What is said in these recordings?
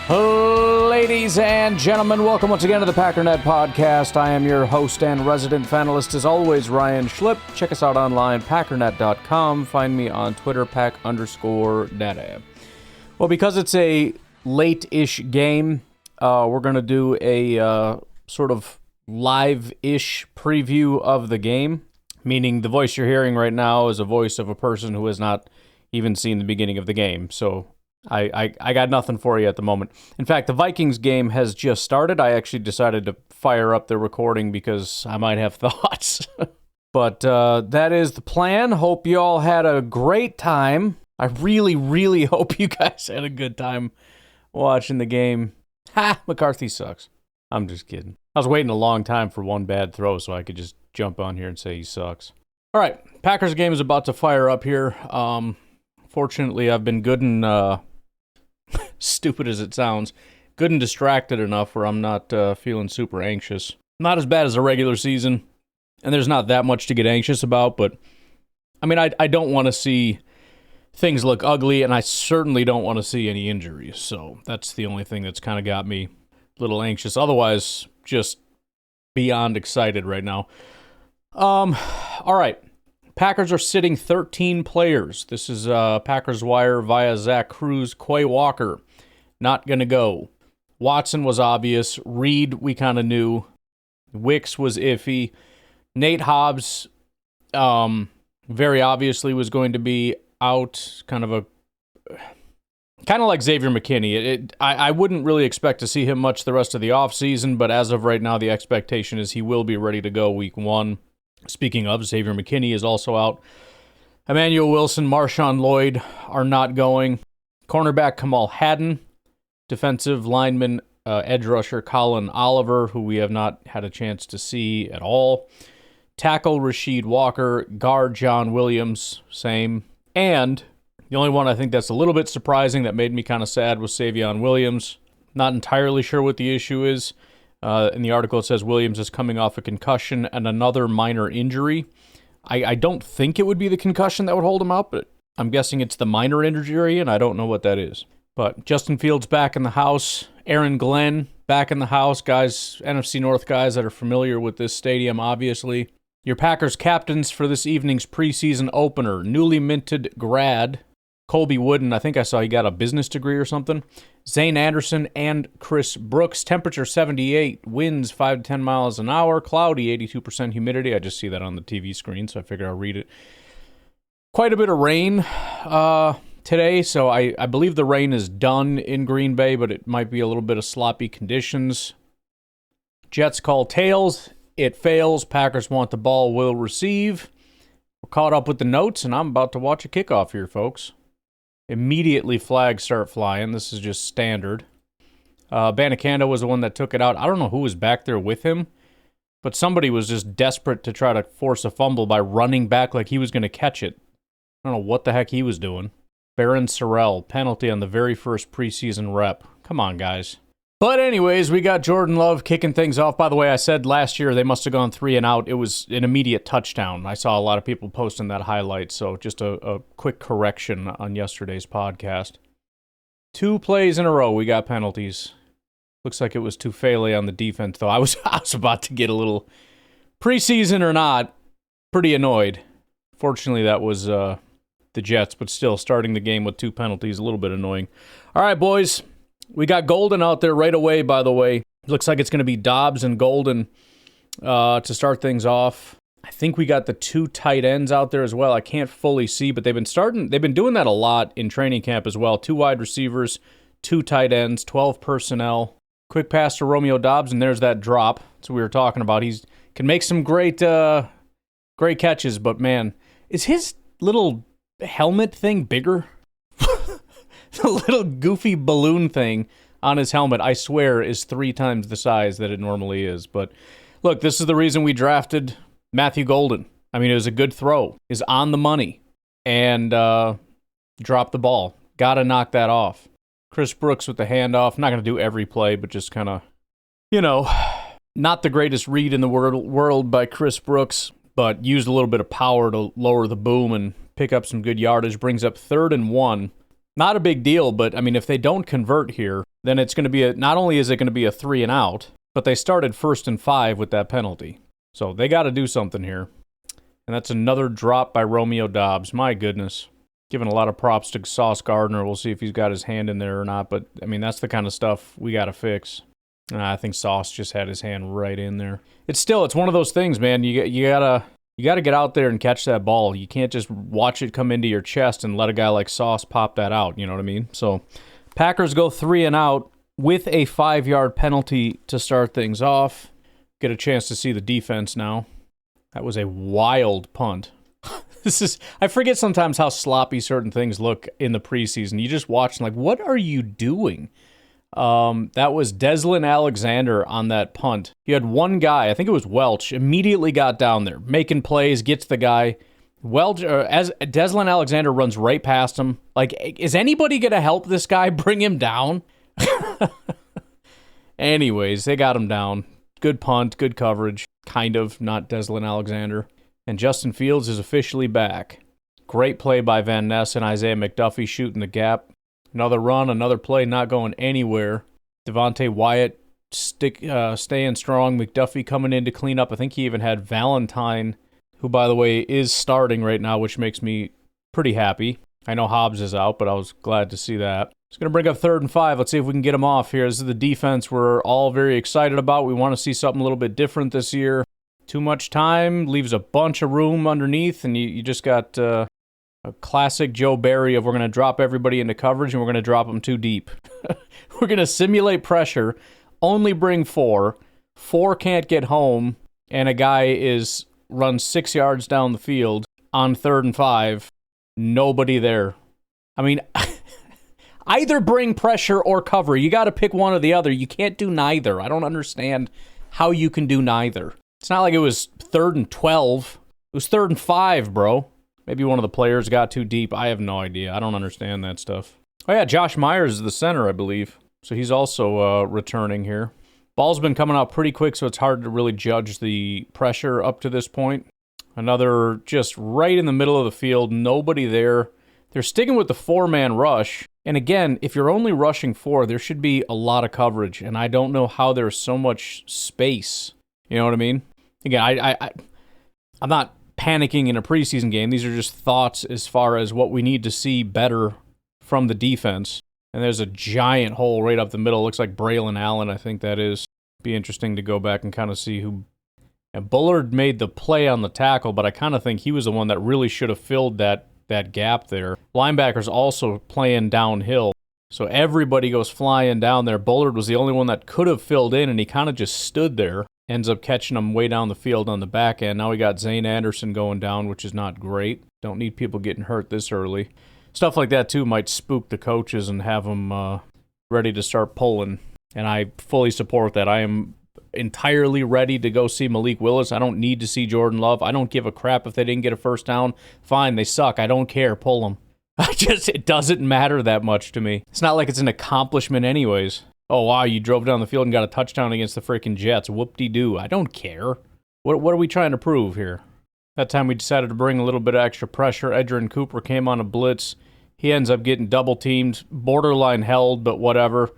Ladies and gentlemen, welcome once again to the Packernet Podcast. I am your host and resident fanalist, as always, Ryan Schlipp. Check us out online, packernet.com. Find me on Twitter, pack_data. Well, because it's a late-ish game, we're going to do a sort of live-ish preview of the game, meaning the voice you're hearing right now is a voice of a person who has not even seen the beginning of the game. So I got nothing for you at the moment. In fact, the Vikings game has just started. I actually decided to fire up the recording because I might have thoughts. But that is the plan. Hope you all had a great time. I really, really hope you guys had a good time watching the game. Ha! McCarthy sucks. I'm just kidding. I was waiting a long time for one bad throw so I could just jump on here and say he sucks. All right, Packers game is about to fire up here. Fortunately, I've been good and, stupid as it sounds, good and distracted enough where I'm not feeling super anxious. Not as bad as a regular season, and there's not that much to get anxious about, but, I mean, I don't want to see things look ugly, and I certainly don't want to see any injuries, so that's the only thing that's kind of got me a little anxious. Otherwise, just beyond excited right now. All right. Packers are sitting 13 players. This is Packers Wire via Zach Cruz. Quay Walker, not going to go. Watson was obvious. Reed, we kind of knew. Wicks was iffy. Nate Hobbs, very obviously was going to be out. Kind of like Xavier McKinney. I wouldn't really expect to see him much the rest of the offseason, but as of right now, the expectation is he will be ready to go week one. Speaking of, Xavier McKinney is also out. Emmanuel Wilson, Marshawn Lloyd are not going. Cornerback Kamal Haddon. Defensive lineman, edge rusher Colin Oliver, who we have not had a chance to see at all. Tackle Rasheed Walker. Guard John Williams, same. And the only one I think that's a little bit surprising that made me kind of sad was Savion Williams. Not entirely sure what the issue is. In the article, it says Williams is coming off a concussion and another minor injury. I don't think it would be the concussion that would hold him out, but I'm guessing it's the minor injury, and I don't know what that is. But Justin Fields back in the house. Aaron Glenn back in the house. Guys, NFC North guys that are familiar with this stadium, obviously. Your Packers captains for this evening's preseason opener. Newly minted grad Colby Wooden, I think I saw he got a business degree or something. Zane Anderson and Chris Brooks. Temperature 78, winds 5 to 10 miles an hour, cloudy, 82% humidity. I just see that on the TV screen, so I figured I'll read it. Quite a bit of rain today, so I believe the rain is done in Green Bay, but it might be a little bit of sloppy conditions. Jets call tails. It fails. Packers want the ball, will receive. We're caught up with the notes, and I'm about to watch a kickoff here, folks. Immediately flags start flying. This is just standard. Banacanda was the one that took it out. I don't know who was back there with him, but somebody was just desperate to try to force a fumble by running back like he was going to catch it. I don't know what the heck he was doing. Baron Sorrell, penalty on the very first preseason rep. Come on, guys. But anyways, we got Jordan Love kicking things off. By the way, I said last year they must have gone 3 and out. It was an immediate touchdown. I saw a lot of people posting that highlight, so just a quick correction on yesterday's podcast. 2 plays in a row, we got penalties. Looks like it was Tufele on the defense, though. I was about to get a little, preseason or not, pretty annoyed. Fortunately, that was the Jets, but still, starting the game with 2 penalties, a little bit annoying. All right, boys. We got Golden out there right away, by the way. Looks like it's going to be Dobbs and Golden to start things off. I think we got the 2 tight ends out there as well. I can't fully see, but they've been doing that a lot in training camp as well. 2 wide receivers, 2 tight ends, 12 personnel. Quick pass to Romeo Dobbs, and there's that drop. That's what we were talking about. He can make some great catches, but man, is his little helmet thing bigger? The little goofy balloon thing on his helmet, I swear, is 3 times the size that it normally is. But look, this is the reason we drafted Matthew Golden. I mean, it was a good throw. Is on the money. And dropped the ball. Got to knock that off. Chris Brooks with the handoff. Not going to do every play, but just kind of, not the greatest read in the world by Chris Brooks, but used a little bit of power to lower the boom and pick up some good yardage. Brings up 3rd and 1 Not a big deal, but I mean, if they don't convert here, then it's going to be not only is it going to be a 3 and out, but they started 1st and 5 with that penalty. So they got to do something here. And that's another drop by Romeo Dobbs. My goodness. Giving a lot of props to Sauce Gardner. We'll see if he's got his hand in there or not. But, I mean, that's the kind of stuff we got to fix. I think Sauce just had his hand right in there. It's one of those things, man. You gotta get out there and catch that ball. You can't just watch it come into your chest and let a guy like Sauce pop that out. You know what I mean? So, Packers go 3 and out with a 5-yard penalty to start things off. Get a chance to see the defense now. That was a wild punt. I forget sometimes how sloppy certain things look in the preseason. You just watch and like, what are you doing? That was Deslin Alexander on that punt. You had one guy, I think it was Welch, immediately got down there, making plays, gets the guy. Welch, as Deslin Alexander runs right past him. Like, is anybody going to help this guy bring him down? Anyways, they got him down. Good punt, good coverage. Kind of, not Deslin Alexander. And Justin Fields is officially back. Great play by Van Ness and Isaiah McDuffie shooting the gap. Another run, another play, not going anywhere. Devontae Wyatt staying strong. McDuffie coming in to clean up. I think he even had Valentine, who, by the way, is starting right now, which makes me pretty happy. I know Hobbs is out, but I was glad to see that. It's going to bring up 3rd and 5. Let's see if we can get them off here. This is the defense we're all very excited about. We want to see something a little bit different this year. Too much time, leaves a bunch of room underneath, and you just got a classic Joe Barry of we're going to drop everybody into coverage and we're going to drop them too deep. We're going to simulate pressure, only bring 4. 4 can't get home, and a guy runs 6 yards down the field on 3rd and 5. Nobody there. I mean, either bring pressure or cover. You got to pick one or the other. You can't do neither. I don't understand how you can do neither. It's not like it was 3rd and 12. It was 3rd and 5, bro. Maybe one of the players got too deep. I have no idea. I don't understand that stuff. Oh, yeah, Josh Myers is the center, I believe. So he's also returning here. Ball's been coming out pretty quick, so it's hard to really judge the pressure up to this point. Another just right in the middle of the field. Nobody there. They're sticking with the 4-man rush. And again, if you're only rushing 4, there should be a lot of coverage. And I don't know how there's so much space. You know what I mean? Again, I'm not panicking in a preseason game. These are just thoughts as far as what we need to see better from the defense. And there's a giant hole right up the middle. Looks like Braylon Allen, I think that is. Be interesting to go back and kind of see who... And Bullard made the play on the tackle, but I kind of think he was the one that really should have filled that gap there. Linebackers also playing downhill. So everybody goes flying down there. Bullard was the only one that could have filled in, and he kind of just stood there. Ends up catching him way down the field on the back end. Now we got Zane Anderson going down, which is not great. Don't need people getting hurt this early. Stuff like that, too, might spook the coaches and have them ready to start pulling. And I fully support that. I am entirely ready to go see Malik Willis. I don't need to see Jordan Love. I don't give a crap if they didn't get a first down. Fine, they suck. I don't care. Pull them. It doesn't matter that much to me. It's not like it's an accomplishment anyways. Oh, wow, you drove down the field and got a touchdown against the freaking Jets. Whoop-de-doo. I don't care. What are we trying to prove here? That time we decided to bring a little bit of extra pressure. Edgerrin Cooper came on a blitz. He ends up getting double-teamed, borderline held, but whatever.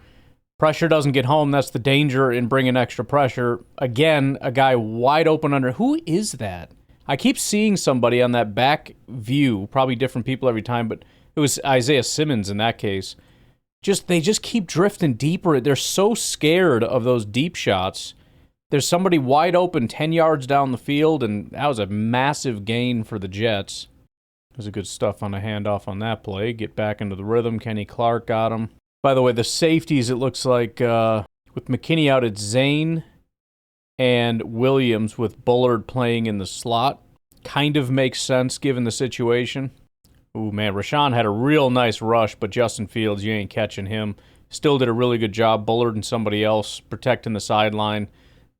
Pressure doesn't get home. That's the danger in bringing extra pressure. Again, a guy wide open under. Who is that? I keep seeing somebody on that back view, probably different people every time, but it was Isaiah Simmons in that case. They just keep drifting deeper. They're so scared of those deep shots. There's somebody wide open 10 yards down the field, and that was a massive gain for the Jets. There's a good stuff on a handoff on that play. Get back into the rhythm. Kenny Clark got him. By the way, the safeties, it looks like with McKinney out, it's Zane and Williams with Bullard playing in the slot. Kind of makes sense given the situation. Ooh, man, Rashawn had a real nice rush, but Justin Fields, you ain't catching him. Still did a really good job. Bullard and somebody else protecting the sideline.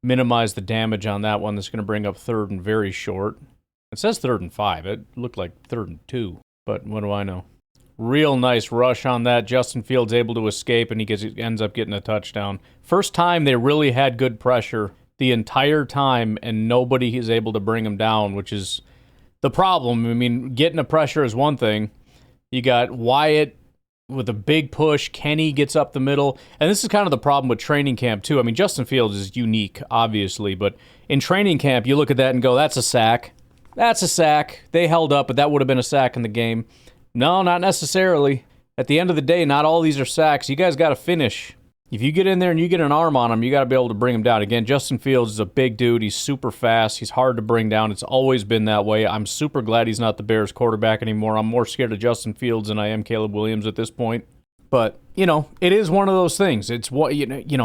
Minimize the damage on that one. That's going to bring up 3rd and very short. It says 3rd and 5. It looked like 3rd and 2, but what do I know? Real nice rush on that. Justin Fields able to escape, and he ends up getting a touchdown. First time they really had good pressure the entire time, and nobody is able to bring him down, which is the problem. I mean, getting a pressure is one thing. You got Wyatt with a big push. Kenny gets up the middle. And this is kind of the problem with training camp, too. I mean, Justin Fields is unique, obviously. But in training camp, you look at that and go, that's a sack. That's a sack. They held up, but that would have been a sack in the game. No, not necessarily. At the end of the day, not all these are sacks. You guys got to finish. If you get in there and you get an arm on him, you got to be able to bring him down. Again, Justin Fields is a big dude. He's super fast. He's hard to bring down. It's always been that way. I'm super glad he's not the Bears quarterback anymore. I'm more scared of Justin Fields than I am Caleb Williams at this point. But, it is one of those things. It's what,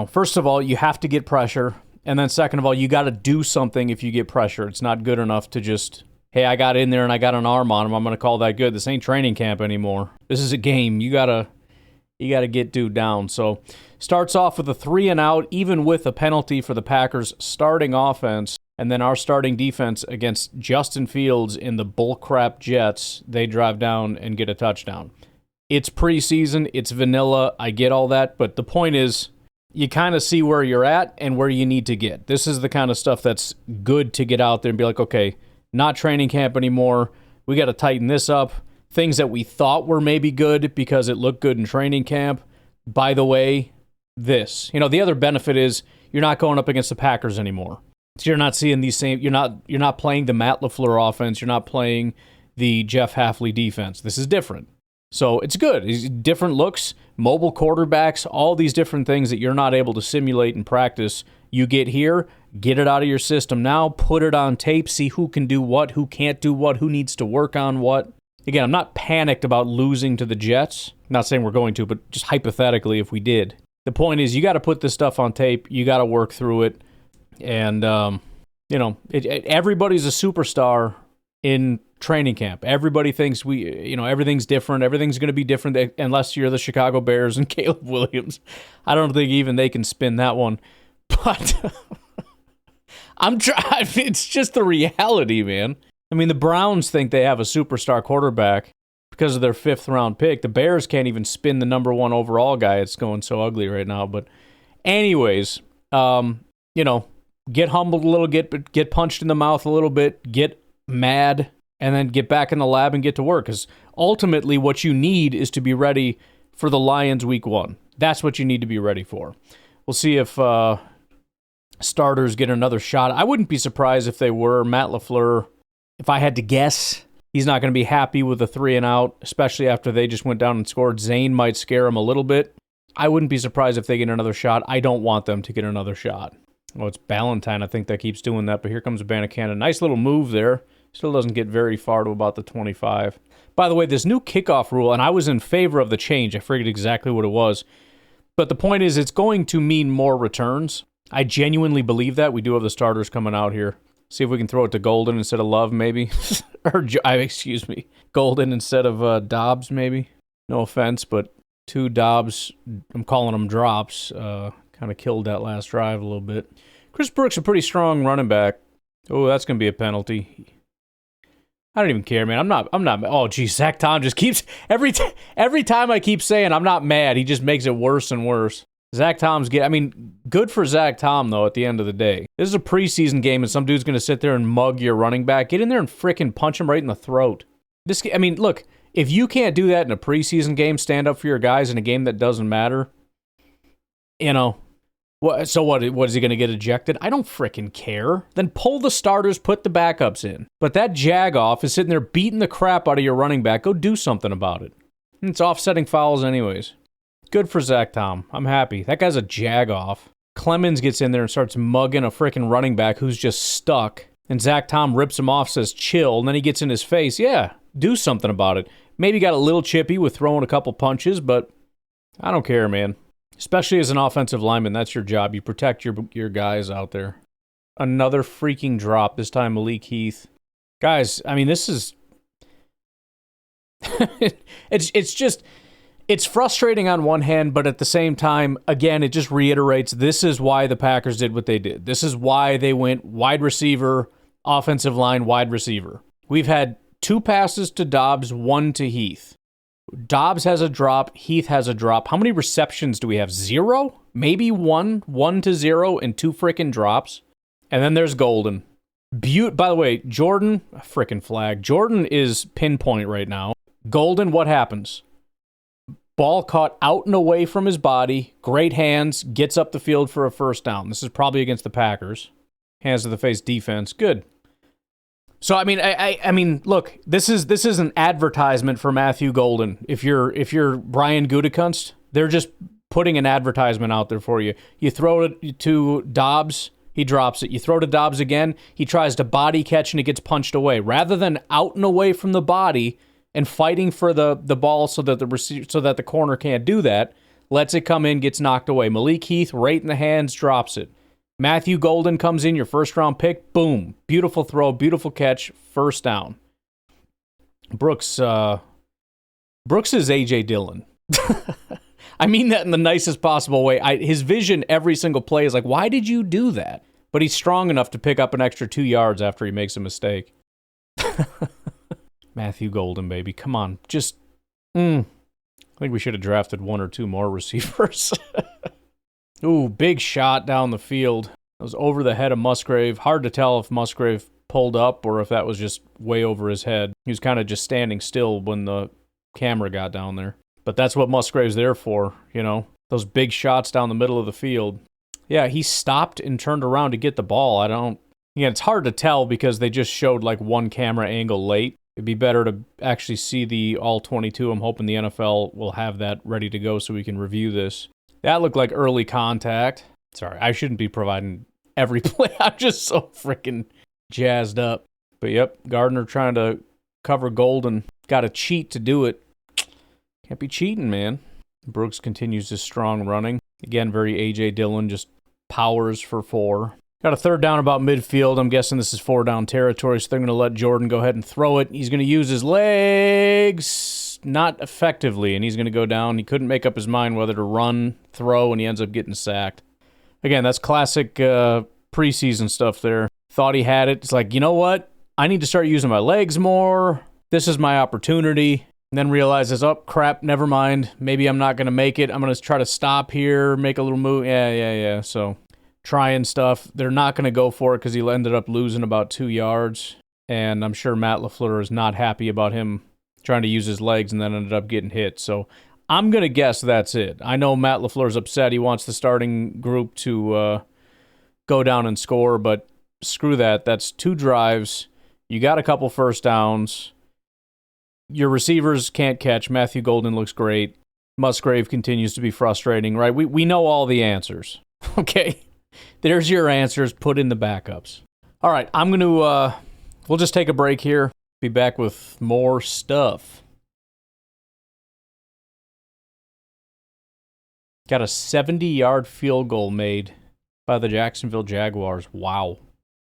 first of all, you have to get pressure. And then second of all, you got to do something if you get pressure. It's not good enough to just, hey, I got in there and I got an arm on him. I'm going to call that good. This ain't training camp anymore. This is a game. You got to get dude down. So starts off with a 3-and-out, even with a penalty for the Packers' starting offense. And then our starting defense against Justin Fields in the bullcrap Jets, they drive down and get a touchdown. It's preseason. It's vanilla. I get all that. But the point is, you kind of see where you're at and where you need to get. This is the kind of stuff that's good to get out there and be like, okay, not training camp anymore. We got to tighten this up. Things that we thought were maybe good because it looked good in training camp. By the way, this. The other benefit is you're not going up against the Packers anymore. So you're not seeing these same. You're not playing the Matt LaFleur offense. You're not playing the Jeff Hafley defense. This is different. So it's good. It's different looks, mobile quarterbacks, all these different things that you're not able to simulate in practice. You get here, get it out of your system now, put it on tape, see who can do what, who can't do what, who needs to work on what. Again, I'm not panicked about losing to the Jets. I'm not saying we're going to, but just hypothetically if we did. The point is you got to put this stuff on tape. You got to work through it. And, everybody's a superstar in training camp. Everybody thinks everything's different. Everything's going to be different unless you're the Chicago Bears and Caleb Williams. I don't think even they can spin that one. But it's just the reality, man. I mean, the Browns think they have a superstar quarterback because of their 5th-round pick. The Bears can't even spin the number 1 overall guy. It's going so ugly right now. But anyways, get humbled a little, get punched in the mouth a little bit, get mad, and then get back in the lab and get to work. Because ultimately what you need is to be ready for the Lions week 1. That's what you need to be ready for. We'll see if starters get another shot. I wouldn't be surprised if they were. Matt LaFleur, if I had to guess, he's not going to be happy with a 3-and-out, especially after they just went down and scored. Zane might scare him a little bit. I wouldn't be surprised if they get another shot. I don't want them to get another shot. Oh, it's Ballantyne, I think, that keeps doing that, but here comes Bannican. Nice little move there. Still doesn't get very far to about the 25. By the way, this new kickoff rule, and I was in favor of the change. I forget exactly what it was. But the point is, it's going to mean more returns. I genuinely believe that. We do have the starters coming out here. See if we can throw it to Golden instead of Love, maybe. Golden instead of Dobbs, maybe. No offense, but 2 Dobbs, I'm calling them drops, kind of killed that last drive a little bit. Chris Brooks, a pretty strong running back. Oh, that's going to be a penalty. I don't even care, man. I'm not. Oh, geez, Zach Tom just keeps every time I keep saying I'm not mad, he just makes it worse and worse. Zach Tom's good for Zach Tom though. At the end of the day, this is a preseason game, and some dude's going to sit there and mug your running back. Get in there and frickin' punch him right in the throat. Look, if you can't do that in a preseason game, stand up for your guys in a game that doesn't matter. So what is he going to get ejected? I don't frickin' care. Then pull the starters, put the backups in. But that jagoff is sitting there beating the crap out of your running back. Go do something about it. It's offsetting fouls anyways. Good for Zach Tom. I'm happy. That guy's a jagoff. Clemens gets in there and starts mugging a frickin' running back who's just stuck. And Zach Tom rips him off, says chill, and then he gets in his face. Yeah, do something about it. Maybe got a little chippy with throwing a couple punches, but I don't care, man. Especially as an offensive lineman, that's your job. You protect your guys out there. Another freaking drop, this time Malik Heath. Guys, this is... It's frustrating on one hand, but at the same time, again, it just reiterates this is why the Packers did what they did. This is why they went wide receiver, offensive line, wide receiver. We've had 2 passes to Dobbs, 1 to Heath. Dobbs has a drop. Heath has a drop. How many receptions do we have? 0? Maybe 1 to 0, and 2 frickin' drops. And then there's Golden. By the way, Jordan, frickin' flag. Jordan is pinpoint right now. Golden, what happens? Ball caught out and away from his body. Great hands. Gets up the field for a first down. This is probably against the Packers. Hands to the face defense. Good. So I mean, look, this is an advertisement for Matthew Golden. If you're Brian Gutekunst, they're just putting an advertisement out there for you. You throw it to Dobbs, he drops it. You throw to Dobbs again, he tries to body catch and it gets punched away. Rather than out and away from the body and fighting for the ball so that the corner can't do that, lets it come in, gets knocked away. Malik Heath right in the hands, drops it. Matthew Golden comes in, your first-round pick, boom. Beautiful throw, beautiful catch, first down. Brooks is A.J. Dillon. I mean that in the nicest possible way. His vision every single play is like, why did you do that? But he's strong enough to pick up an extra 2 yards after he makes a mistake. Matthew Golden, baby. Come on. I think we should have drafted 1 or 2 more receivers. Ooh, big shot down the field. It was over the head of Musgrave. Hard to tell if Musgrave pulled up or if that was just way over his head. He was kind of just standing still when the camera got down there. But that's what Musgrave's there for, those big shots down the middle of the field. Yeah, he stopped and turned around to get the ball. It's hard to tell because they just showed like one camera angle late. It'd be better to actually see the all 22. I'm hoping the NFL will have that ready to go so we can review this. That looked like early contact. Sorry, I shouldn't be providing every play. I'm just so freaking jazzed up. But yep, Gardner trying to cover Golden. Got to cheat to do it. Can't be cheating, man. Brooks continues his strong running. Again, very A.J. Dillon, just powers for 4. Got a third down about midfield. I'm guessing this is 4-down territory, so they're going to let Jordan go ahead and throw it. He's going to use his legs, not effectively, and he's going to go down. He couldn't make up his mind whether to run, throw, and he ends up getting sacked. Again, that's classic preseason stuff there. Thought he had it. It's like, you know what? I need to start using my legs more. This is my opportunity. And then realizes, oh, crap, never mind. Maybe I'm not going to make it. I'm going to try to stop here, make a little move. Yeah. So trying stuff. They're not going to go for it because he ended up losing about 2 yards. And I'm sure Matt LaFleur is not happy about him trying to use his legs and then ended up getting hit. So I'm going to guess that's it. I know Matt LaFleur's upset. He wants the starting group to go down and score, but screw that. That's 2 drives. You got a couple first downs. Your receivers can't catch. Matthew Golden looks great. Musgrave continues to be frustrating, right? We know all the answers. Okay? There's your answers. Put in the backups. All right, I'm going to, we'll just take a break here. Be back with more stuff. Got a 70-yard field goal made by the Jacksonville Jaguars. Wow.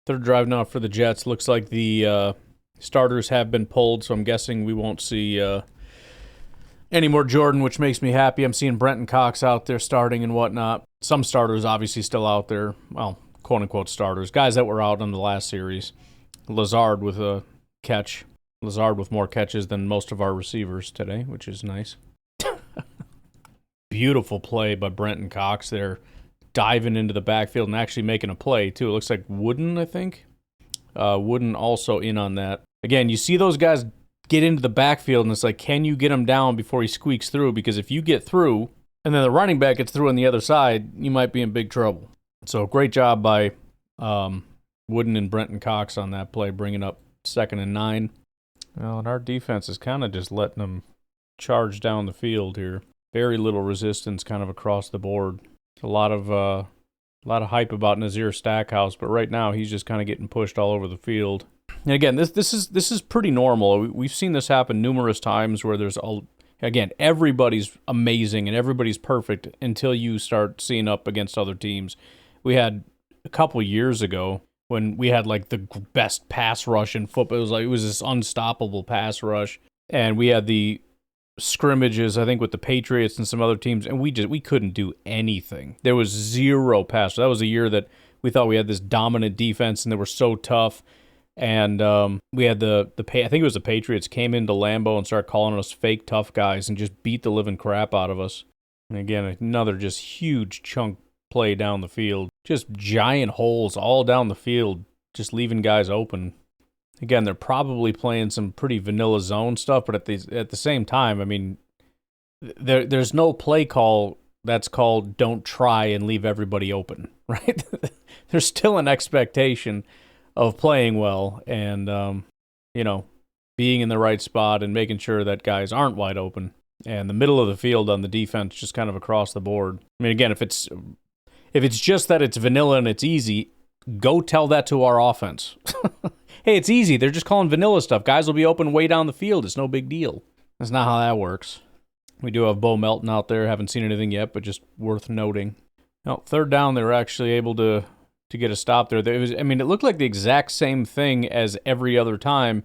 Third drive now for the Jets. Looks like the starters have been pulled, so I'm guessing we won't see any more Jordan, which makes me happy. I'm seeing Brenton Cox out there starting and whatnot. Some starters obviously still out there. Well, quote-unquote starters. Guys that were out in the last series. Lazard with a catch. Lazard with more catches than most of our receivers today, which is nice. Beautiful play by Brenton Cox there. Diving into the backfield and actually making a play, too. It looks like Wooden, I think. Wooden also in on that. Again, you see those guys get into the backfield, and it's like, can you get him down before he squeaks through? Because if you get through, and then the running back gets through on the other side, you might be in big trouble. So great job by Wooden and Brenton Cox on that play, bringing up 2nd and 9. Well, and our defense is kind of just letting them charge down the field here. Very little resistance kind of across the board. A lot of hype about Nazir Stackhouse, but right now he's just kind of getting pushed all over the field. And again, this is pretty normal. We've seen this happen numerous times where there's everybody's amazing and everybody's perfect until you start seeing up against other teams. We had a couple years ago when we had like the best pass rush in football. It was this unstoppable pass rush, and we had the scrimmages, I think, with the Patriots and some other teams, and we couldn't do anything. There was zero pass. That was a year that we thought we had this dominant defense, and they were so tough. And we had I think it was the Patriots came into Lambeau and started calling us fake tough guys and just beat the living crap out of us. And again, another just huge chunk play down the field. Just giant holes all down the field, just leaving guys open. Again, they're probably playing some pretty vanilla zone stuff, but at the same time, I mean, there's no play call that's called don't try and leave everybody open, right? There's still an expectation of playing well and, being in the right spot and making sure that guys aren't wide open. And the middle of the field on the defense, just kind of across the board. I mean, again, if it's just that it's vanilla and it's easy, go tell that to our offense. Hey, it's easy. They're just calling vanilla stuff. Guys will be open way down the field. It's no big deal. That's not how that works. We do have Bo Melton out there. Haven't seen anything yet, but just worth noting. Now, third down, they were actually able to get a stop there. It looked like the exact same thing as every other time.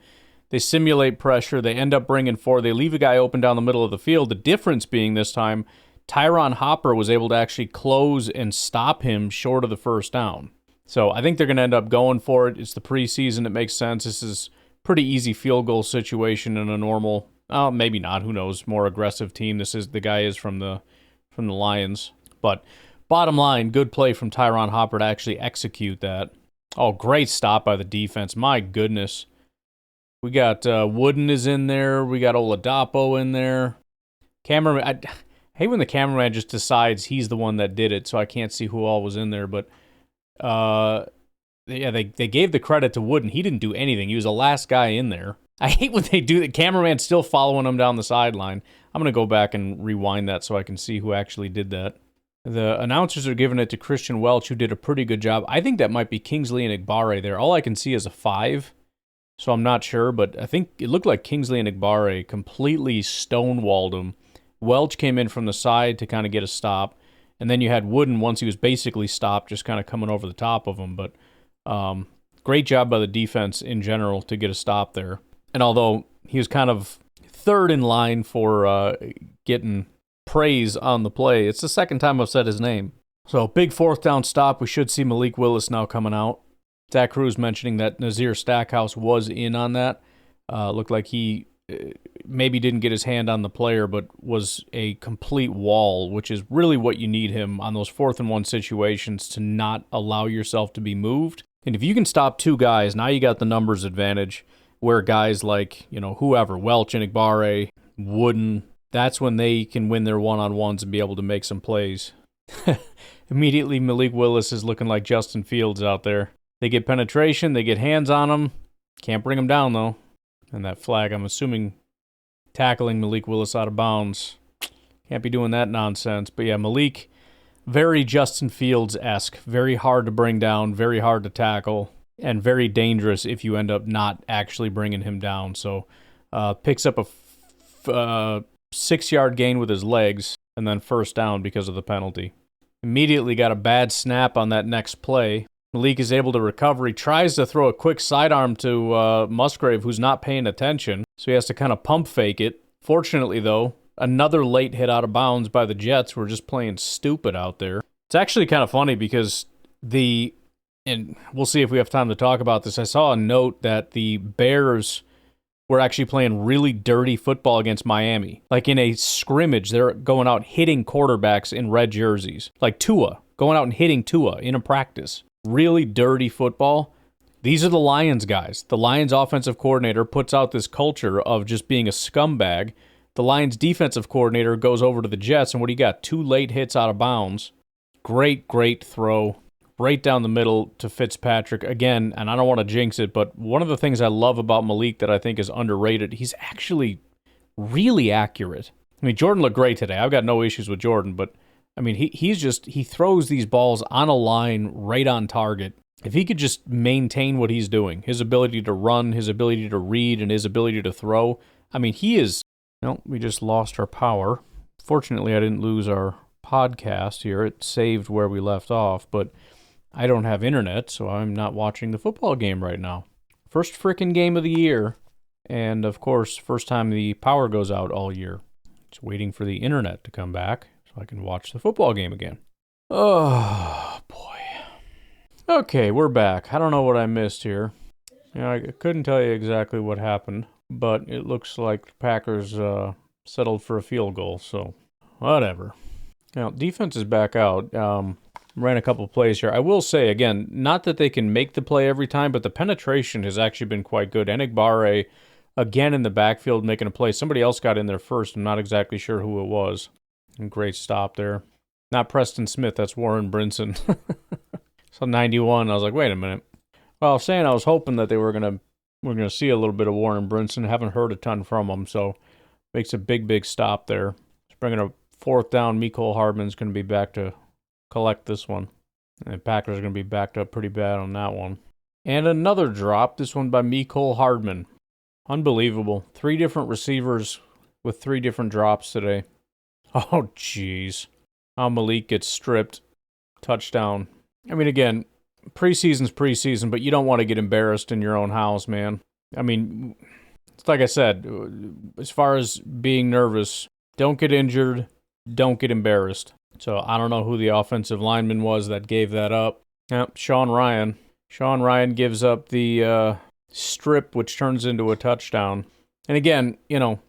They simulate pressure. They end up bringing four. They leave a guy open down the middle of the field. The difference being this time, Tyron Hopper was able to actually close and stop him short of the first down. So I think they're going to end up going for it. It's the preseason. It makes sense. This is pretty easy field goal situation in a normal, maybe not, who knows, more aggressive team. The guy is from the Lions. But bottom line, good play from Tyron Hopper to actually execute that. Oh, great stop by the defense. My goodness. We got Wooden is in there. We got Oladapo in there. Cameraman, I hate when the cameraman just decides he's the one that did it, so I can't see who all was in there. But they gave the credit to Wooden. He didn't do anything. He was the last guy in there. I hate when they do that. Cameraman's still following him down the sideline. I'm going to go back and rewind that so I can see who actually did that. The announcers are giving it to Christian Welch, who did a pretty good job. I think that might be Kingsley and Igbare there. All I can see is a 5. So I'm not sure, but I think it looked like Kingsley and Igbare completely stonewalled him. Welch came in from the side to kind of get a stop, and then you had Wooden once he was basically stopped, just kind of coming over the top of him. But great job by the defense in general to get a stop there. And although he was kind of third in line for getting praise on the play, it's the second time I've said his name. So big fourth down stop. We should see Malik Willis now coming out. Zach Cruz mentioning that Nazir Stackhouse was in on that. Looked like he maybe didn't get his hand on the player, but was a complete wall, which is really what you need him on those 4th and 1 situations to not allow yourself to be moved. And if you can stop 2 guys, now you got the numbers advantage where guys like, whoever, Welch and Igbare, Wooden, that's when they can win their one-on-ones and be able to make some plays. Immediately, Malik Willis is looking like Justin Fields out there. They get penetration, they get hands on him. Can't bring him down, though. And that flag, I'm assuming, tackling Malik Willis out of bounds. Can't be doing that nonsense. But yeah, Malik, very Justin Fields-esque. Very hard to bring down, very hard to tackle, and very dangerous if you end up not actually bringing him down. So picks up a 6-yard gain with his legs, and then first down because of the penalty. Immediately got a bad snap on that next play. Malik is able to recover. He tries to throw a quick sidearm to Musgrave, who's not paying attention, so he has to kind of pump fake it. Fortunately, though, another late hit out of bounds by the Jets who are just playing stupid out there. It's actually kind of funny because and we'll see if we have time to talk about this, I saw a note that the Bears were actually playing really dirty football against Miami. Like in a scrimmage, they're going out hitting quarterbacks in red jerseys. Like Tua, going out and hitting Tua in a practice. Really dirty football. These are the Lions guys. The Lions offensive coordinator puts out this culture of just being a scumbag. The Lions defensive coordinator goes over to the Jets, and what do you got? 2 late hits out of bounds. Great throw. Right down the middle to Fitzpatrick. Again, and I don't want to jinx it, but one of the things I love about Malik that I think is underrated, he's actually really accurate. I mean, Jordan looked great today. I've got no issues with Jordan, but I mean, he throws these balls on a line right on target. If he could just maintain what he's doing, his ability to run, his ability to read, and his ability to throw, I mean, he is... No, we just lost our power. Fortunately, I didn't lose our podcast here. It saved where we left off, but I don't have internet, so I'm not watching the football game right now. First frickin' game of the year, and of course, first time the power goes out all year. Just waiting for the internet to come back so I can watch the football game again. Oh, boy. Okay, we're back. I don't know what I missed here. I couldn't tell you exactly what happened, but it looks like the Packers settled for a field goal, so whatever. Now, defense is back out. Ran a couple plays here. I will say, again, not that they can make the play every time, but the penetration has actually been quite good. Enigbare again in the backfield making a play. Somebody else got in there first. I'm not exactly sure who it was. And great stop there. Not Preston Smith, that's Warren Brinson. So 91, I was like, wait a minute. Well, I was saying I was hoping that we're gonna see a little bit of Warren Brinson. Haven't heard a ton from him, so makes a big stop there. It's bringing a fourth down. Mecole Hardman's going to be back to collect this one. And the Packers are going to be backed up pretty bad on that one. And another drop, this one by Mecole Hardman. Unbelievable. 3 different receivers with 3 different drops today. Oh, jeez. How Malik gets stripped. Touchdown. I mean, again, preseason's preseason, but you don't want to get embarrassed in your own house, man. I mean, it's like I said, as far as being nervous, don't get injured, don't get embarrassed. So I don't know who the offensive lineman was that gave that up. Yep, Sean Ryan. Sean Ryan gives up the strip, which turns into a touchdown. And again, you know,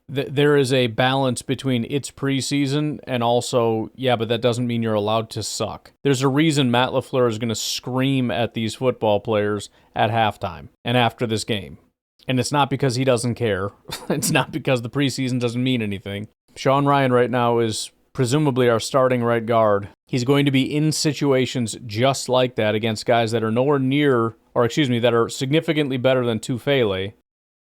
there is a balance between it's preseason and also, yeah, but that doesn't mean you're allowed to suck. There's a reason Matt LaFleur is going to scream at these football players at halftime and after this game. And it's not because he doesn't care. It's not because the preseason doesn't mean anything. Sean Ryan right now is presumably our starting right guard. He's going to be in situations just like that against guys that are nowhere near, or excuse me, that are significantly better than Tufele. It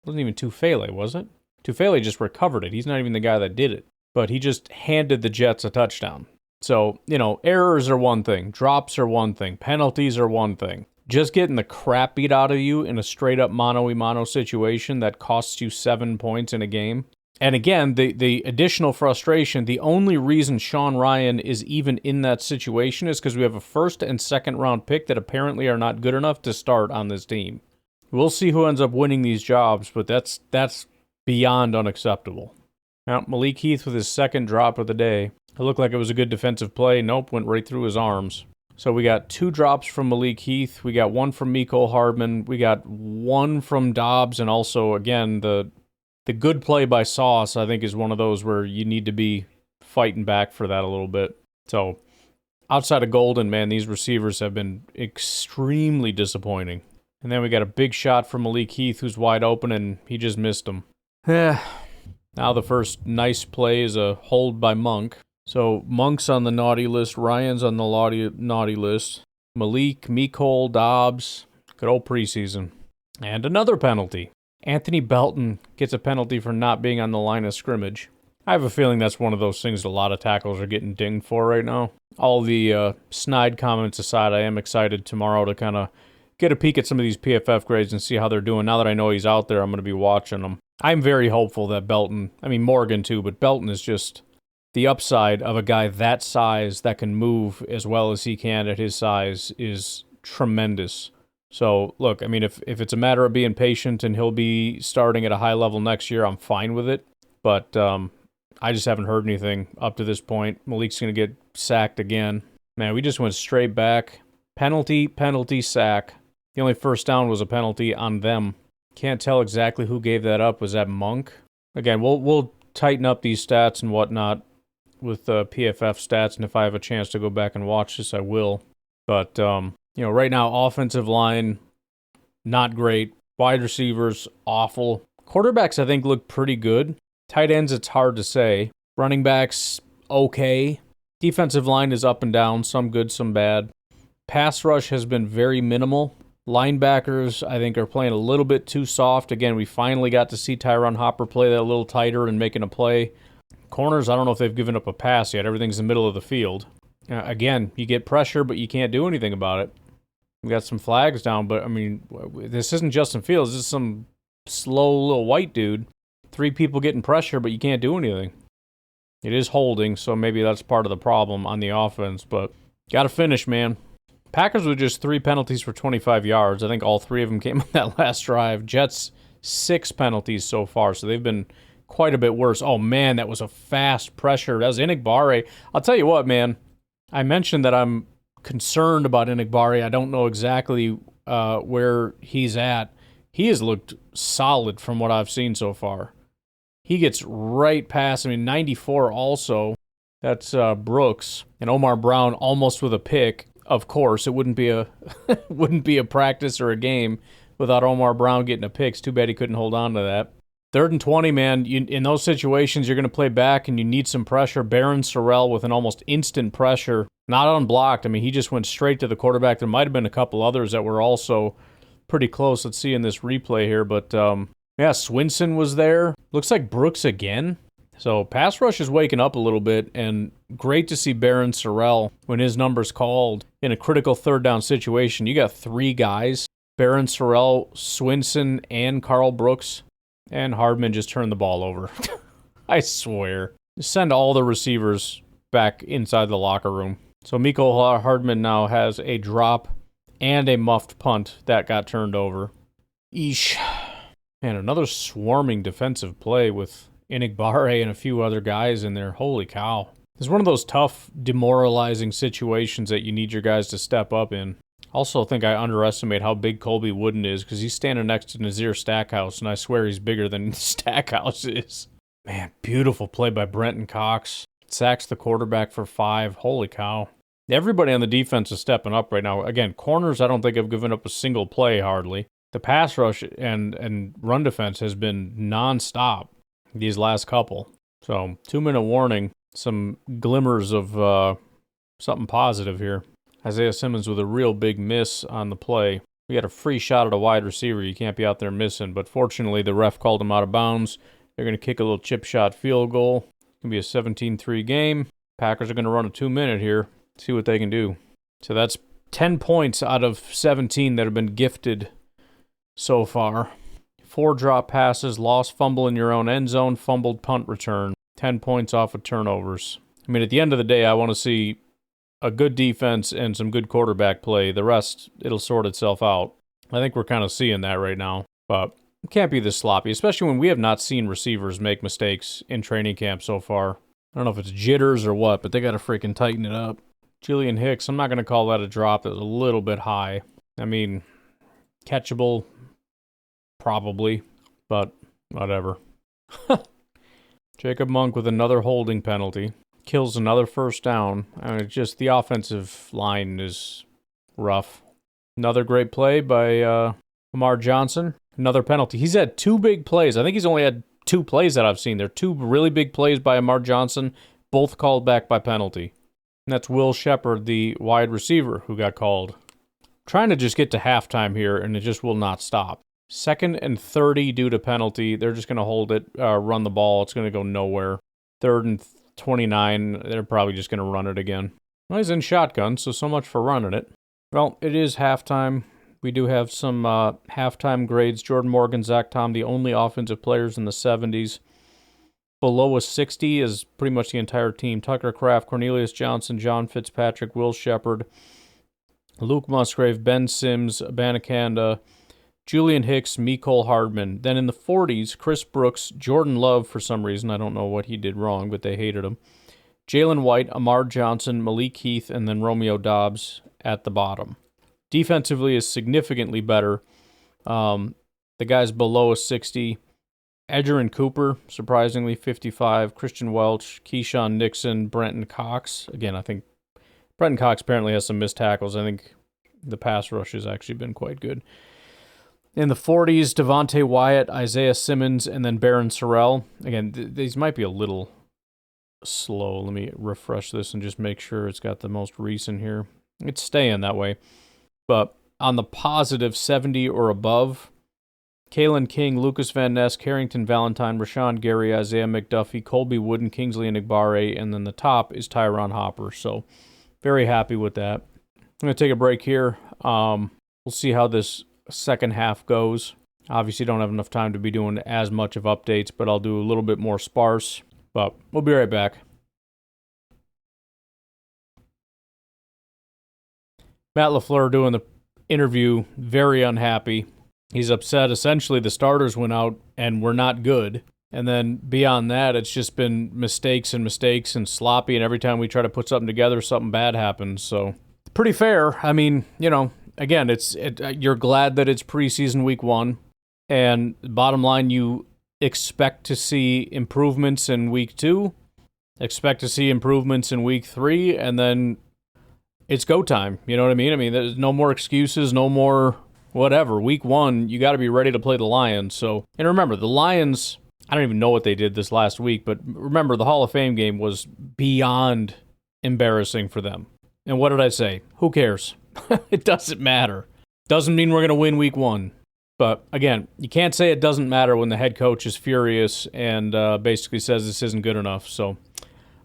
wasn't even Tufele, was it? Tufele just recovered it. He's not even the guy that did it. But he just handed the Jets a touchdown. So, you know, errors are one thing. Drops are one thing. Penalties are one thing. Just getting the crap beat out of you in a straight-up mano-a-mano situation that costs you 7 points in a game. And again, the additional frustration, the only reason Sean Ryan is even in that situation is because we have a first and second round pick that apparently are not good enough to start on this team. We'll see who ends up winning these jobs, but that's beyond unacceptable. Now, Malik Heath with his second drop of the day. It looked like it was a good defensive play. Nope, went right through his arms. So we got 2 drops from Malik Heath. We got 1 from Mecole Hardman. We got 1 from Dobbs. And also, again, the good play by Sauce, I think, is one of those where you need to be fighting back for that a little bit. So outside of Golden, man, these receivers have been extremely disappointing. And then we got a big shot from Malik Heath, who's wide open, and he just missed him. Now the first nice play is a hold by Monk. So Monk's on the naughty list. Ryan's on the naughty list. Malik, Mecole, Dobbs. Good old preseason. And another penalty. Anthony Belton gets a penalty for not being on the line of scrimmage. I have a feeling that's one of those things a lot of tackles are getting dinged for right now. All the snide comments aside, I am excited tomorrow to kind of get a peek at some of these PFF grades and see how they're doing. Now that I know he's out there, I'm going to be watching them. I'm very hopeful that Belton, I mean Morgan too, but Belton is just the upside of a guy that size that can move as well as he can at his size is tremendous. So, look, I mean, if it's a matter of being patient and he'll be starting at a high level next year, I'm fine with it. But I just haven't heard anything up to this point. Malik's going to get sacked again. Man, we just went straight back. Penalty, sack. The only first down was a penalty on them. Can't tell exactly who gave that up. Was that Monk? Again, we'll tighten up these stats and whatnot with PFF stats, and if I have a chance to go back and watch this, I will. But, right now, offensive line, not great. Wide receivers, awful. Quarterbacks, I think, look pretty good. Tight ends, it's hard to say. Running backs, okay. Defensive line is up and down, some good, some bad. Pass rush has been very minimal. Linebackers, I think, are playing a little bit too soft. Again, we finally got to see Tyron Hopper play that a little tighter and making a play. Corners, I don't know if they've given up a pass yet. Everything's in the middle of the field. Again, you get pressure, but you can't do anything about it. We got some flags down, but, I mean, this isn't Justin Fields. This is some slow little white dude. 3 people getting pressure, but you can't do anything. It is holding, so maybe that's part of the problem on the offense, but got to finish, man. Packers with just 3 penalties for 25 yards. I think all 3 of them came on that last drive. Jets, 6 penalties so far, so they've been quite a bit worse. Oh, man, that was a fast pressure. That was Enigbare. I'll tell you what, man. I mentioned that I'm concerned about Enigbare. I don't know exactly where he's at. He has looked solid from what I've seen so far. He gets right past, 94 also. That's Brooks. And Omar Brown almost with a pick. Of course, it wouldn't be a practice or a game, without Omar Brown getting a pick. It's too bad he couldn't hold on to that. 3rd and 20, man. In those situations, you're going to play back and you need some pressure. Barron Sorrell with an almost instant pressure, not unblocked. I mean, he just went straight to the quarterback. There might have been a couple others that were also pretty close. Let's see in this replay here. But, yeah, Swinson was there. Looks like Brooks again. So pass rush is waking up a little bit, and great to see Barron Sorrell when his number's called in a critical 3rd down situation. You got 3 guys, Barron Sorrell, Swinson, and Carl Brooks. And Hardman just turned the ball over. I swear. Send all the receivers back inside the locker room. So Mecole Hardman now has a drop and a muffed punt that got turned over. Eesh. And another swarming defensive play with Inigbare and a few other guys in there. Holy cow. It's one of those tough, demoralizing situations that you need your guys to step up in. Also think I underestimate how big Colby Wooden is because he's standing next to Nazir Stackhouse, and I swear he's bigger than Stackhouse is. Man, beautiful play by Brenton Cox. Sacks the quarterback for 5. Holy cow. Everybody on the defense is stepping up right now. Again, corners I don't think have given up a single play hardly. The pass rush and run defense has been nonstop these last couple. So 2-minute warning. Some glimmers of something positive here. Isaiah Simmons with a real big miss on the play. We got a free shot at a wide receiver. You can't be out there missing. But fortunately, the ref called him out of bounds. They're going to kick a little chip shot field goal. It's going to be a 17-3 game. Packers are going to run a 2-minute here. See what they can do. So that's 10 points out of 17 that have been gifted so far. 4 drop passes, lost fumble in your own end zone, fumbled punt return. 10 points off of turnovers. I mean, at the end of the day, I want to see a good defense and some good quarterback play. The rest, it'll sort itself out. I think we're kind of seeing that right now. But it can't be this sloppy, especially when we have not seen receivers make mistakes in training camp so far. I don't know if it's jitters or what, but they got to freaking tighten it up. Julian Hicks, I'm not going to call that a drop. That was a little bit high. I mean, catchable, probably, but whatever. Jacob Monk with another holding penalty. Kills another first down. I mean, just the offensive line is rough. Another great play by Lamar Johnson. Another penalty. He's had 2 big plays. I think he's only had 2 plays that I've seen. They're 2 really big plays by Lamar Johnson, both called back by penalty. And that's Will Shepard, the wide receiver, who got called. Trying to just get to halftime here, and it just will not stop. 2nd and 30 due to penalty. They're just going to hold it, run the ball. It's going to go nowhere. 3rd and 29, they're probably just going to run it again. Well, he's in shotgun, so much for running it. Well, it is halftime. We do have some halftime grades. Jordan Morgan, Zach Tom, the only offensive players in the 70s. Below a 60 is pretty much the entire team. Tucker Kraft, Cornelius Johnson, John Fitzpatrick, Will Shepard, Luke Musgrave, Ben Sims, Abanikanda, Julian Hicks, Mecole Hardman. Then in the 40s, Chris Brooks, Jordan Love for some reason. I don't know what he did wrong, but they hated him. Jalen White, Amar Johnson, Malik Heath, and then Romeo Dobbs at the bottom. Defensively is significantly better. The guys below a 60. Edgerrin Cooper, surprisingly, 55. Christian Welch, Keyshawn Nixon, Brenton Cox. Again, I think Brenton Cox apparently has some missed tackles. I think the pass rush has actually been quite good. In the 40s, Devontae Wyatt, Isaiah Simmons, and then Barron Sorrell. Again, these might be a little slow. Let me refresh this and just make sure it's got the most recent here. It's staying that way. But on the positive 70 or above, Kalen King, Lucas Van Ness, Carrington Valentine, Rashawn Gary, Isaiah McDuffie, Colby Wooden, Kingsley Inigbare, and then the top is Tyron Hopper. So very happy with that. I'm going to take a break here. We'll see how this second half goes. Obviously don't have enough time to be doing as much of updates, but I'll do a little bit more sparse. But we'll be right back. Matt LaFleur doing the interview, very unhappy. He's upset. Essentially, the starters went out and were not good. And then beyond that, it's just been mistakes and sloppy. And every time we try to put something together, something bad happens. So pretty fair. I mean, you know, again, you're glad that it's preseason week 1. And bottom line, you expect to see improvements in week 2, expect to see improvements in week 3, and then it's go time. You know what I mean? I mean, there's no more excuses, no more, whatever. Week 1, you got to be ready to play the Lions. So, and remember, the Lions, I don't even know what they did this last week, but remember, the Hall of Fame game was beyond embarrassing for them. And what did I say? Who cares? It doesn't matter. Doesn't mean we're going to win week 1. But again, you can't say it doesn't matter when the head coach is furious and basically says this isn't good enough. So,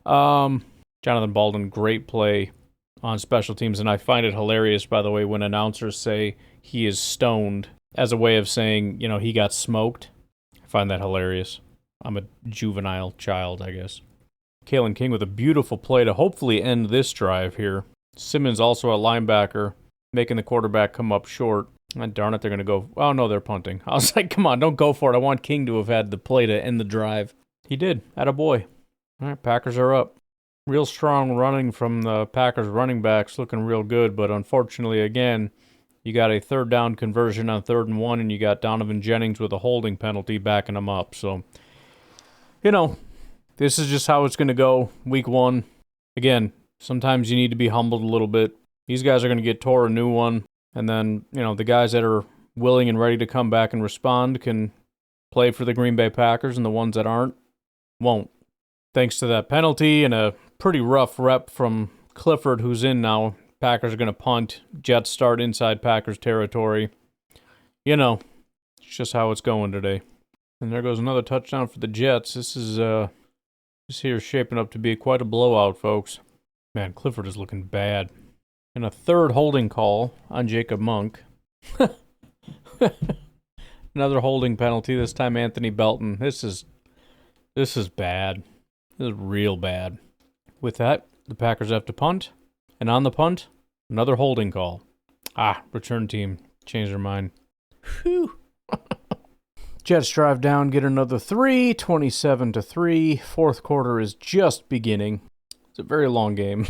Jonathan Baldwin, great play on special teams. And I find it hilarious, by the way, when announcers say he is stoned as a way of saying, he got smoked. I find that hilarious. I'm a juvenile child, I guess. Kalen King with a beautiful play to hopefully end this drive here. Simmons also a linebacker, making the quarterback come up short. And darn it, they're going to go, oh no, they're punting. I was like, come on, don't go for it. I want King to have had the play to end the drive. He did. Attaboy. All right, Packers are up. Real strong running from the Packers running backs, looking real good. But unfortunately, again, you got a third down conversion on 3rd and 1, and you got Donovan Jennings with a holding penalty backing him up. So, this is just how it's going to go week 1. Again, sometimes you need to be humbled a little bit. These guys are going to get tore a new one. And then, the guys that are willing and ready to come back and respond can play for the Green Bay Packers, and the ones that aren't, won't. Thanks to that penalty and a pretty rough rep from Clifford, who's in now. Packers are going to punt. Jets start inside Packers territory. It's just how it's going today. And there goes another touchdown for the Jets. This here is shaping up to be quite a blowout, folks. Man, Clifford is looking bad. And a third holding call on Jacob Monk. Another holding penalty, this time Anthony Belton. This is bad. This is real bad. With that, the Packers have to punt. And on the punt, another holding call. Return team changed their mind. Whew. Jets drive down, get another 3, 27-3. Fourth quarter is just beginning. It's a very long game.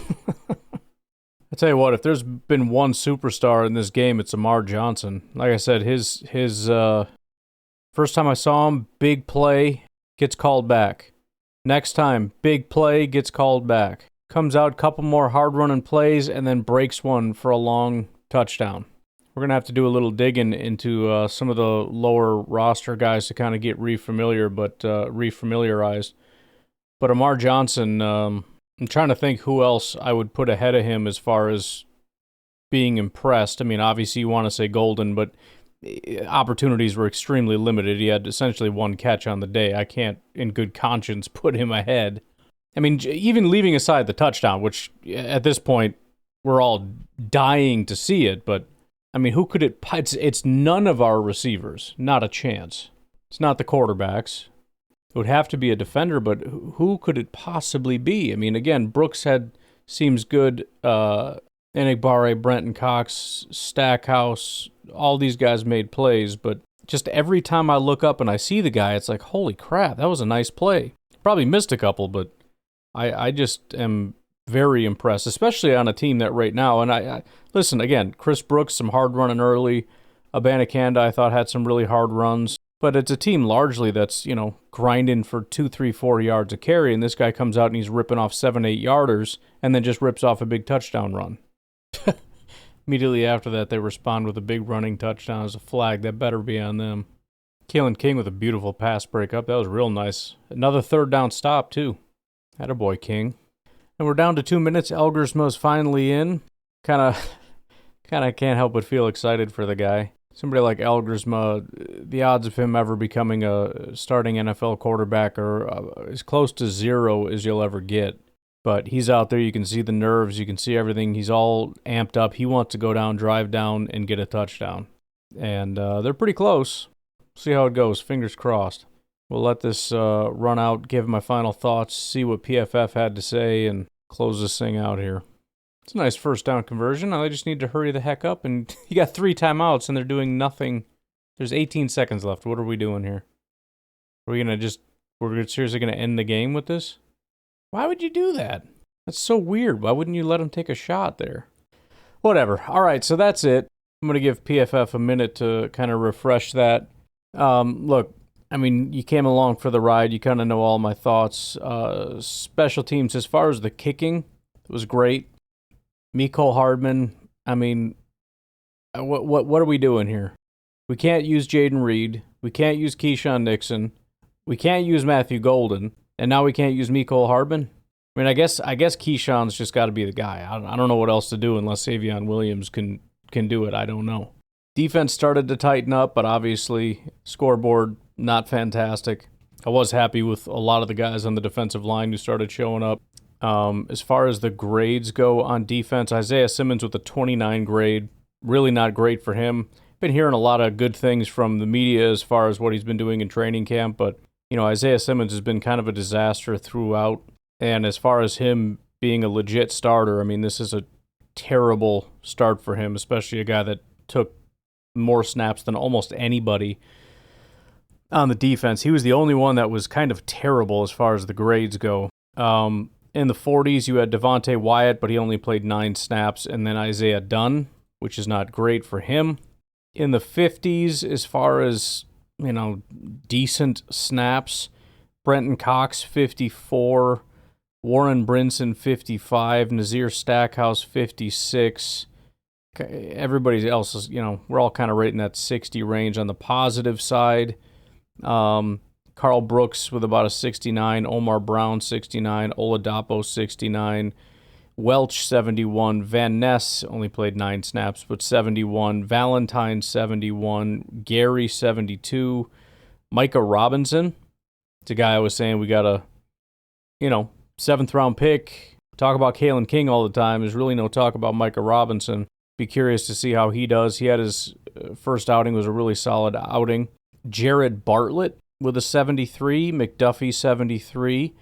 I tell you what, if there's been one superstar in this game, it's Amar Johnson. Like I said, his first time I saw him, big play, gets called back. Next time, big play, gets called back. Comes out, couple more hard-running plays, and then breaks one for a long touchdown. We're going to have to do a little digging into some of the lower roster guys to kind of get refamiliarized. But Amar Johnson, I'm trying to think who else I would put ahead of him as far as being impressed. I mean, obviously you want to say Golden, but opportunities were extremely limited. He had essentially one catch on the day. I can't, in good conscience, put him ahead. I mean, even leaving aside the touchdown, which at this point we're all dying to see it, but I mean, who could it? It's none of our receivers. Not a chance. It's not the quarterbacks. It would have to be a defender, but who could it possibly be? I mean, again, Brooks seems good. Enigbare, Brenton Cox, Stackhouse, all these guys made plays, but just every time I look up and I see the guy, it's like, holy crap, that was a nice play. Probably missed a couple, but I just am very impressed, especially on a team that right now, and I listen, again, Chris Brooks, some hard running early. Abanikanda, I thought, had some really hard runs. But it's a team largely that's, grinding for 2, 3, 4 yards a carry, and this guy comes out and he's ripping off 7, 8 yarders, and then just rips off a big touchdown run. Immediately after that, they respond with a big running touchdown as a flag. That better be on them. Kalen King with a beautiful pass breakup. That was real nice. Another third down stop, too. Attaboy, King. And we're down to 2 minutes. Elgersma's finally in. Kind of can't help but feel excited for the guy. Somebody like Elgersma, the odds of him ever becoming a starting NFL quarterback are as close to 0 as you'll ever get. But he's out there. You can see the nerves. You can see everything. He's all amped up. He wants to go down, drive down, and get a touchdown. And they're pretty close. See how it goes. Fingers crossed. We'll let this run out, give my final thoughts, see what PFF had to say, and close this thing out here. It's a nice first down conversion. I just need to hurry the heck up. And you got 3 timeouts, and they're doing nothing. There's 18 seconds left. What are we doing here? We're seriously going to end the game with this? Why would you do that? That's so weird. Why wouldn't you let him take a shot there? Whatever. All right, so that's it. I'm going to give PFF a minute to kind of refresh that. Look, I mean, you came along for the ride. You kind of know all my thoughts. Special teams, as far as the kicking, it was great. Mecole Hardman, I mean, What are we doing here? We can't use Jaden Reed. We can't use Keyshawn Nixon. We can't use Matthew Golden. And now we can't use Mecole Hardman. I mean, I guess Keyshawn's just got to be the guy. I don't know what else to do unless Savion Williams can do it. I don't know. Defense started to tighten up, but obviously scoreboard not fantastic. I was happy with a lot of the guys on the defensive line who started showing up. As far as the grades go on defense, Isaiah Simmons with a 29 grade. Really not great for him. Been hearing a lot of good things from the media as far as what he's been doing in training camp, but Isaiah Simmons has been kind of a disaster throughout. And as far as him being a legit starter, I mean, this is a terrible start for him, especially a guy that took more snaps than almost anybody on the defense. He was the only one that was kind of terrible as far as the grades go. In the 40s, you had Devontae Wyatt, but he only played 9 snaps, and then Isaiah Dunn, which is not great for him. In the 50s, as far as, decent snaps, Brenton Cox, 54, Warren Brinson, 55, Nazir Stackhouse, 56. Everybody else is, we're all kind of right in that 60 range on the positive side. Carl Brooks with about a 69, Omar Brown, 69, Oladapo, 69, Welch, 71, Van Ness only played 9 snaps, but 71, Valentine, 71, Gary, 72, Micah Robinson. It's a guy I was saying we got a, 7th round pick. Talk about Kalen King all the time. There's really no talk about Micah Robinson. Be curious to see how he does. He had his first outing, was a really solid outing. Jared Bartlett with a 73, McDuffie 73,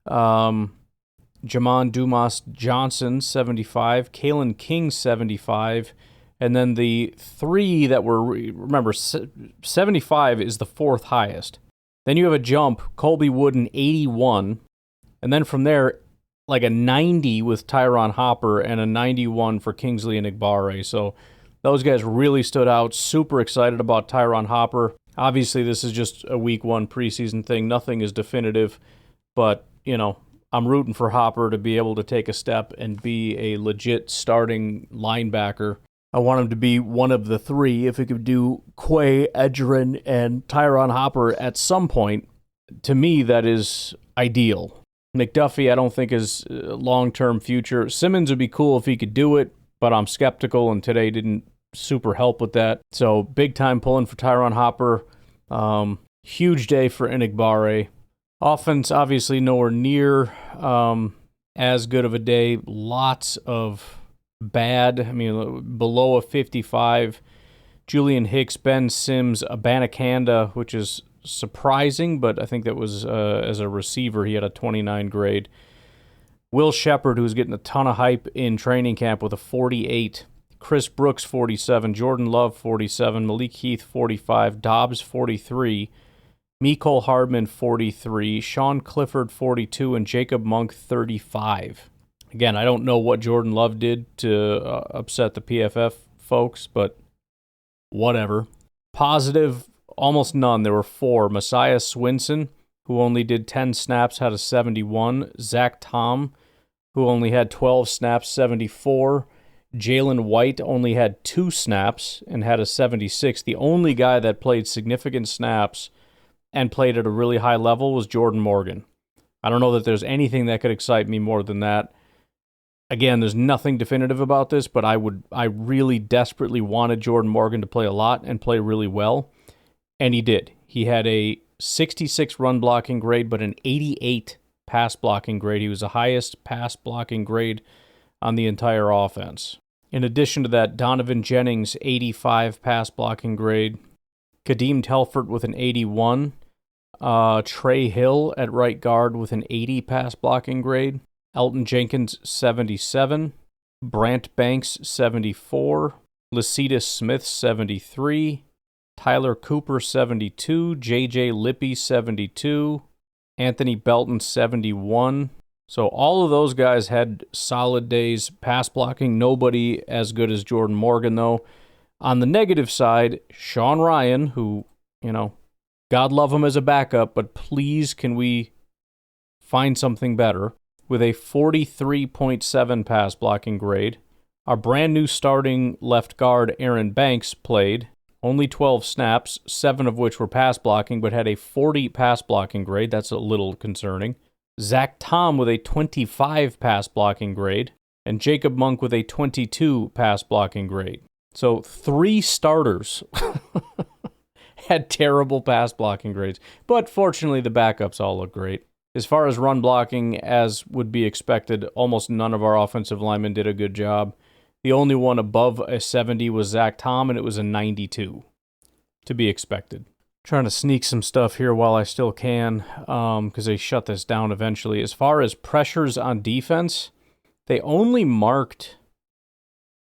Jamon Dumas Johnson 75, Kalen King 75, and then the 3 that were, remember, 75 is the 4th highest. Then you have a jump, Colby Wooden 81, and then from there, like a 90 with Tyron Hopper and a 91 for Kingsley Enagbare. So those guys really stood out. Super excited about Tyron Hopper. Obviously, this is just a week 1 preseason thing. Nothing is definitive, but, I'm rooting for Hopper to be able to take a step and be a legit starting linebacker. I want him to be one of the 3. If he could do Quay, Edgerrin, and Tyron Hopper at some point, to me, that is ideal. McDuffie, I don't think is long-term future. Simmons would be cool if he could do it, but I'm skeptical, and today didn't super help with that. So big time pulling for Tyron Hopper. Huge day for Enagbare. Offense obviously nowhere near as good of a day. Lots of bad. I mean, below a 55. Julian Hicks, Ben Sims, Abanikanda, which is surprising, but I think that was as a receiver, he had a 29 grade. Will Shepard, who's getting a ton of hype in training camp with a 48. Chris Brooks, 47. Jordan Love, 47. Malik Heath, 45. Dobbs, 43. Mecole Hardman, 43. Sean Clifford, 42. And Jacob Monk, 35. Again, I don't know what Jordan Love did to upset the PFF folks, but whatever. Positive, almost none. There were 4. Messiah Swinson, who only did 10 snaps, had a 71. Zach Tom, who only had 12 snaps, 74. Jalen White only had 2 snaps and had a 76. The only guy that played significant snaps and played at a really high level was Jordan Morgan. I don't know that there's anything that could excite me more than that. Again, there's nothing definitive about this, but I really desperately wanted Jordan Morgan to play a lot and play really well, and he did. He had a 66 run blocking grade, but an 88 pass blocking grade. He was the highest pass blocking grade on the entire offense. In addition to that, Donovan Jennings, 85 pass blocking grade. Kadeem Telfort with an 81. Trey Hill at right guard with an 80 pass blocking grade. Elton Jenkins, 77. Brant Banks, 74. Lecitus Smith, 73. Tyler Cooper, 72. J.J. Lippy, 72. Anthony Belton, 71. So all of those guys had solid days pass blocking. Nobody as good as Jordan Morgan, though. On the negative side, Sean Ryan, who, God love him as a backup, but please can we find something better, with a 43.7 pass blocking grade. Our brand new starting left guard, Aaron Banks, played. Only 12 snaps, 7 of which were pass blocking, but had a 40 pass blocking grade. That's a little concerning. Zach Tom with a 25 pass blocking grade, and Jacob Monk with a 22 pass blocking grade. So 3 starters had terrible pass blocking grades, but fortunately the backups all look great. As far as run blocking, as would be expected, almost none of our offensive linemen did a good job. The only one above a 70 was Zach Tom, and it was a 92, to be expected. Trying to sneak some stuff here while I still can, because they shut this down eventually. As far as pressures on defense, they only marked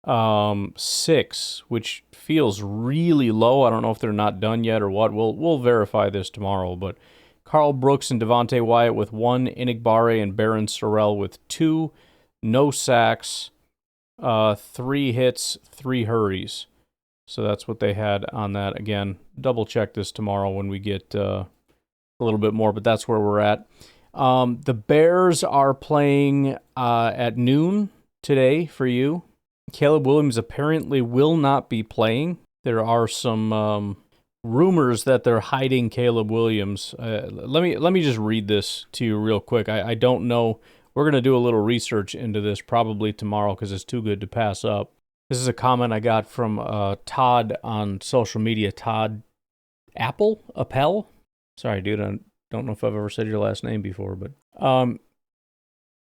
6, which feels really low. I don't know if they're not done yet or what. We'll verify this tomorrow, but Carl Brooks and Devontae Wyatt with 1, Inigbare and Baron Sorrell with 2, no sacks, 3 hits, 3 hurries. So that's what they had on that. Again, double check this tomorrow when we get a little bit more, but that's where we're at. The Bears are playing at noon today for you. Caleb Williams apparently will not be playing. There are some rumors that they're hiding Caleb Williams. Let me just read this to you real quick. I don't know. We're going to do a little research into this probably tomorrow because it's too good to pass up. This is a comment I got from Todd on social media. Todd Appel? Sorry, dude. I don't know if I've ever said your last name before, but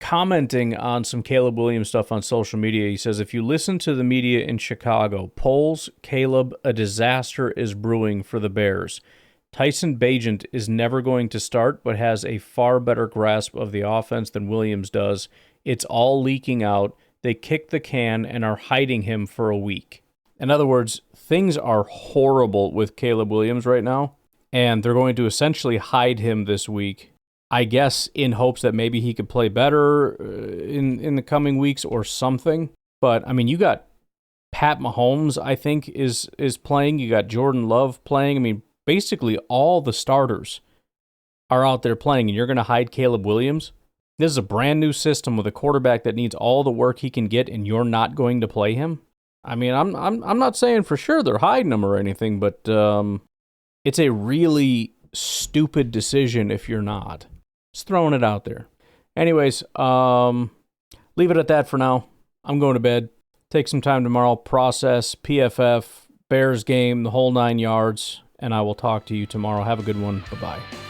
commenting on some Caleb Williams stuff on social media, he says, if you listen to the media in Chicago, polls, Caleb, a disaster is brewing for the Bears. Tyson Bagent is never going to start, but has a far better grasp of the offense than Williams does. It's all leaking out. They kicked the can and are hiding him for a week. In other words, things are horrible with Caleb Williams right now, and they're going to essentially hide him this week, I guess in hopes that maybe he could play better in the coming weeks or something. But, I mean, you got Pat Mahomes, I think, is playing. You got Jordan Love playing. I mean, basically all the starters are out there playing, and you're going to hide Caleb Williams? This is a brand new system with a quarterback that needs all the work he can get, and you're not going to play him? I mean, I'm not saying for sure they're hiding him or anything, but it's a really stupid decision if you're not. Just throwing it out there. Anyways, leave it at that for now. I'm going to bed. Take some time tomorrow, process, PFF, Bears game, the whole 9 yards, and I will talk to you tomorrow. Have a good one. Bye-bye.